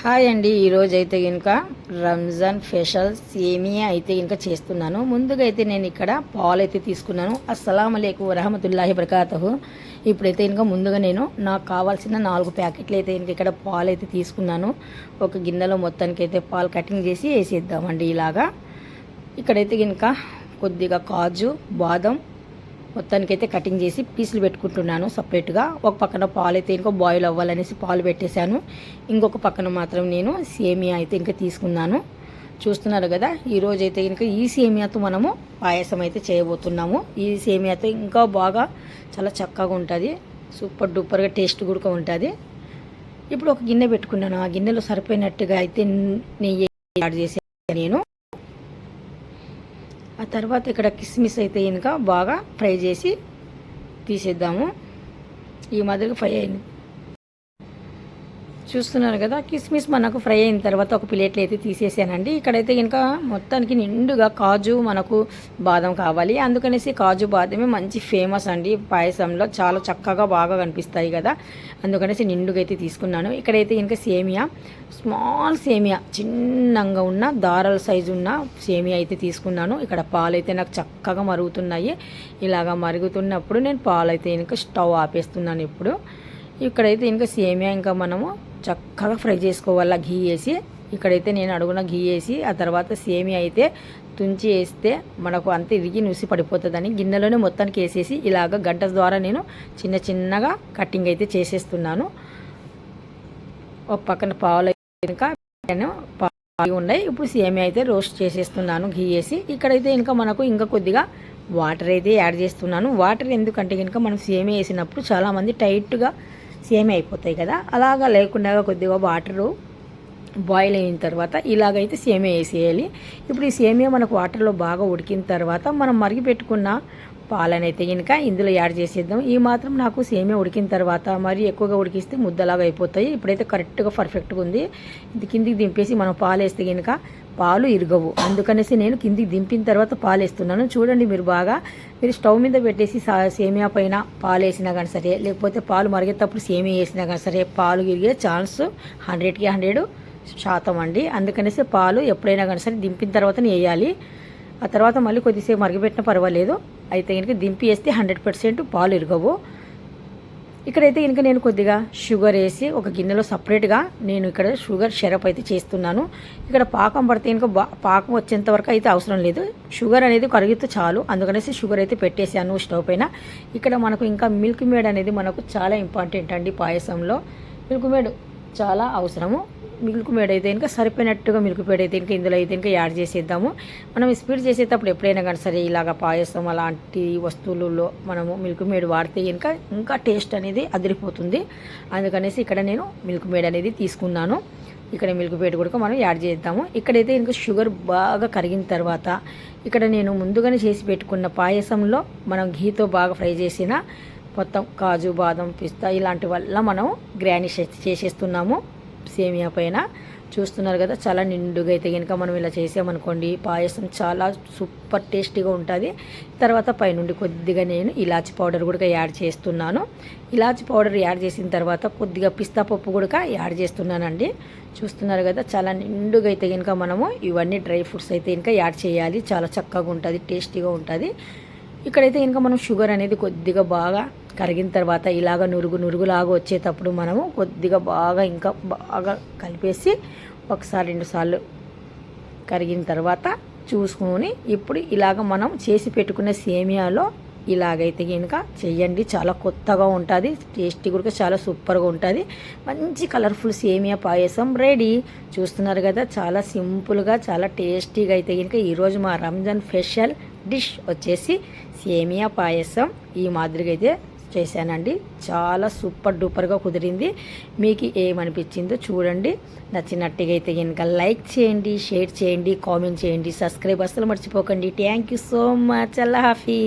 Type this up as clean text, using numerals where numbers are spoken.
Hi అండి. ఈరోజు అయితే కనుక రంజాన్ స్పెషల్ సేమియా అయితే కనుక చేస్తున్నాను. ముందుగా అయితే నేను ఇక్కడ పాలు అయితే తీసుకున్నాను. అస్సలాము అలైకుం వరహమతుల్లాహి బరకాతుహు. ఇప్పుడైతే కనుక ముందుగా నేను నాకు కావాల్సిన 4 ప్యాకెట్లు అయితే కనుక ఇక్కడ పాలు అయితే తీసుకున్నాను. ఒక గిన్నెలో మొత్తానికి అయితే పాలు కటింగ్ చేసి వేసేద్దామండి. ఇలాగా ఇక్కడైతే కనుక కొద్దిగా కాజు బాదం మొత్తానికైతే కటింగ్ చేసి పీసులు పెట్టుకుంటున్నాను సపరేట్గా. ఒక పక్కన పాలు అయితే ఇంకా బాయిల్ అవ్వాలనేసి పాలు పెట్టేశాను. ఇంకొక పక్కన మాత్రం నేను సేమియా అయితే ఇంకా తీసుకున్నాను. చూస్తున్నారు కదా, ఈరోజు అయితే ఇంకా ఈ సేమియాతో మనము పాయసం అయితే చేయబోతున్నాము. ఈ సేమియాతో ఇంకా బాగా చాలా చక్కగా ఉంటుంది, సూపర్ డూపర్గా టేస్ట్ కూడా ఉంటుంది. ఇప్పుడు ఒక గిన్నె పెట్టుకున్నాను. ఆ గిన్నెలో సరిపోయినట్టుగా అయితే నెయ్యి యాడ్ చేసాను నేను. ఆ తర్వాత ఇక్కడ కిస్మిస్ అయితే ఇంకా బాగా ఫ్రై చేసి తీసేద్దాము. ఈ మాదిరిగా ఫ్రై అయింది, చూస్తున్నారు కదా. కిస్మిస్ మనకు ఫ్రై అయిన తర్వాత ఒక ప్లేట్లో అయితే తీసేసానండి. ఇక్కడైతే ఇంకా మొత్తానికి నిండుగా కాజు మనకు బాదం కావాలి, అందుకనేసి కాజు బాదమే మంచి ఫేమస్ అండి పాయసంలో. చాలా చక్కగా బాగా కనిపిస్తాయి కదా, అందుకనేసి నిండుగా అయితే తీసుకున్నాను. ఇక్కడైతే ఇంకా సేమియా, స్మాల్ సేమియా, చిన్నగా ఉన్న దారాల సైజు ఉన్న సేమియా అయితే తీసుకున్నాను. ఇక్కడ పాలు అయితే నాకు చక్కగా మరుగుతున్నాయి. ఇలాగా మరుగుతున్నప్పుడు నేను పాలు అయితే ఇంకా స్టవ్ ఆపేస్తున్నాను. ఇప్పుడు ఇక్కడైతే ఇంకా సేమియా ఇంకా మనము చక్కగా ఫ్రై చేసుకోవాలా ఘీ వేసి. ఇక్కడైతే నేను అడుగున ఘీ వేసి ఆ తర్వాత సేమియా అయితే తుంచి వేస్తే మనకు అంత ఇరిగి నుసి పడిపోతుందని గిన్నెలోనే మొత్తానికి వేసేసి ఇలాగ గంట ద్వారా నేను చిన్న చిన్నగా కటింగ్ అయితే చేసేస్తున్నాను. ఒక పక్కన పాలు ఇంకా పాలు ఉన్నాయి. ఇప్పుడు సేమియా అయితే రోస్ట్ చేసేస్తున్నాను ఘీ వేసి. ఇక్కడైతే ఇంకా మనకు ఇంకా కొద్దిగా వాటర్ అయితే యాడ్ చేస్తున్నాను. వాటర్ ఎందుకంటే కనుక మనం సేమియా వేసినప్పుడు చాలామంది టైట్గా సేమియా అయిపోతాయి కదా, అలాగా లేకుండా కొద్దిగా వాటరు బాయిల్ అయిన తర్వాత ఇలాగైతే సేమియా వేసేయాలి. ఇప్పుడు ఈ సేమియా మనకు వాటర్లో బాగా ఉడికిన తర్వాత మనం మరిగి పెట్టుకున్న పాలనైతే కనుక ఇందులో యాడ్ చేసేద్దాం. ఈ మాత్రం నాకు సేమియా ఉడికిన తర్వాత మరి ఎక్కువగా ఉడికిస్తే ముద్దలాగా అయిపోతాయి. ఇప్పుడైతే కరెక్ట్గా పర్ఫెక్ట్గా ఉంది. ఇది కిందికి దింపేసి మనం పాలు వేస్తే కనుక పాలు ఇరగవు, అందుకనేసి నేను కిందికి దింపిన తర్వాత పాలు వేస్తున్నాను. చూడండి మీరు బాగా, మీరు స్టవ్ మీద పెట్టేసి సేమియా పైన పాలు వేసినా కానీ సరే, లేకపోతే పాలు మరిగేటప్పుడు సేమియా వేసినా కానీ సరే పాలు ఇరిగే ఛాన్స్ 100కి 100% అండి. అందుకనేసి పాలు ఎప్పుడైనా కానీ సరే దింపిన తర్వాతనే వేయాలి. ఆ తర్వాత మళ్ళీ కొద్దిసేపు మరిగిపెట్టినా పర్వాలేదు, అయితే కనుక దింపి వేస్తే 100% పాలు ఇరగవు. ఇక్కడైతే కనుక నేను కొద్దిగా షుగర్ వేసి ఒక గిన్నెలో సపరేట్గా నేను ఇక్కడ షుగర్ షరప్ అయితే చేస్తున్నాను. ఇక్కడ పాకం పడితే కనుక పాకం వచ్చేంత వరకు అయితే అవసరం లేదు, షుగర్ అనేది కరిగితే చాలు, అందుకనేసి షుగర్ అయితే పెట్టేసాను స్టవ్ పైన. ఇక్కడ మనకు ఇంకా మిల్క్ మేడ్ అనేది మనకు చాలా ఇంపార్టెంట్ అండి పాయసంలో. మిల్క్ మేడ్ చాలా అవసరము. మిల్క్ మేడ్ అయితే ఇంకా సరిపోయినట్టుగా మిల్క్ మేడ్ అయితే ఇంకా ఇందులో అయితే ఇంకా యాడ్ చేసేద్దాము. మనం స్పీడ్ చేసేటప్పుడు ఎప్పుడైనా కానీ సరే ఇలాగ పాయసం అలాంటి వస్తువులలో మనము మిల్క్ మేడ్ వాడితే ఇంకా టేస్ట్ అనేది అదిరిపోతుంది. అందుకనేసి ఇక్కడ నేను మిల్క్ మేడ్ అనేది తీసుకున్నాను. ఇక్కడ మిల్క్ మేడ్ కూడా మనం యాడ్ చేద్దాము. ఇక్కడైతే ఇంకా షుగర్ బాగా కరిగిన తర్వాత ఇక్కడ నేను ముందుగానే చేసి పెట్టుకున్న పాయసంలో మనం ఘీతో బాగా ఫ్రై చేసిన మొత్తం కాజు బాదం పిస్తా ఇలాంటి వల్ల మనం గ్రానిష్ చేసేస్తున్నాము సేమియా పైన. చూస్తున్నారు కదా, చాలా నిండుగా అయితే కనుక మనం ఇలా చేసామనుకోండి పాయసం చాలా సూపర్ టేస్టీగా ఉంటుంది. తర్వాత పైనుండి కొద్దిగా నేను ఇలాచి పౌడర్ కూడా యాడ్ చేస్తున్నాను. ఇలాచి పౌడర్ యాడ్ చేసిన తర్వాత కొద్దిగా పిస్తా పప్పు కూడా యాడ్ చేస్తున్నానండి. చూస్తున్నారు కదా, చాలా నిండుగా అయితే కనుక మనము ఇవన్నీ డ్రై ఫ్రూట్స్ అయితే ఇంకా యాడ్ చేయాలి. చాలా చక్కగా ఉంటుంది, టేస్టీగా ఉంటుంది. ఇక్కడైతే ఇంకా మనం షుగర్ అనేది కొద్దిగా బాగా కరిగిన తర్వాత ఇలాగ నురుగులాగా వచ్చేటప్పుడు మనము కొద్దిగా బాగా ఇంకా బాగా కలిపేసి ఒకసారి 2 సార్లు కరిగిన తర్వాత చూసుకొని ఇప్పుడు ఇలాగ మనం చేసి పెట్టుకున్న సేమియాలో ఇలాగైతే కనుక చెయ్యండి. చాలా కొత్తగా ఉంటుంది, టేస్టీ కూడా చాలా సూపర్గా ఉంటుంది. మంచి కలర్ఫుల్ సేమియా పాయసం రెడీ. చూస్తున్నారు కదా, చాలా సింపుల్గా చాలా టేస్టీగా అయితే కనుక ఈరోజు మా రంజాన్ స్పెషల్ డిష్ వచ్చేసి సేమియా పాయసం ఈ మాదిరిగా అయితే చేశానండి. చాలా సూపర్ డూపర్గా కుదిరింది. మీకు ఏమనిపించిందో చూడండి. నచ్చినట్టుగా అయితే కనుక లైక్ చేయండి, షేర్ చేయండి, కామెంట్ చేయండి, సబ్స్క్రైబ్ అసలు మర్చిపోకండి. Thank you so much. అల్లా హాఫీ.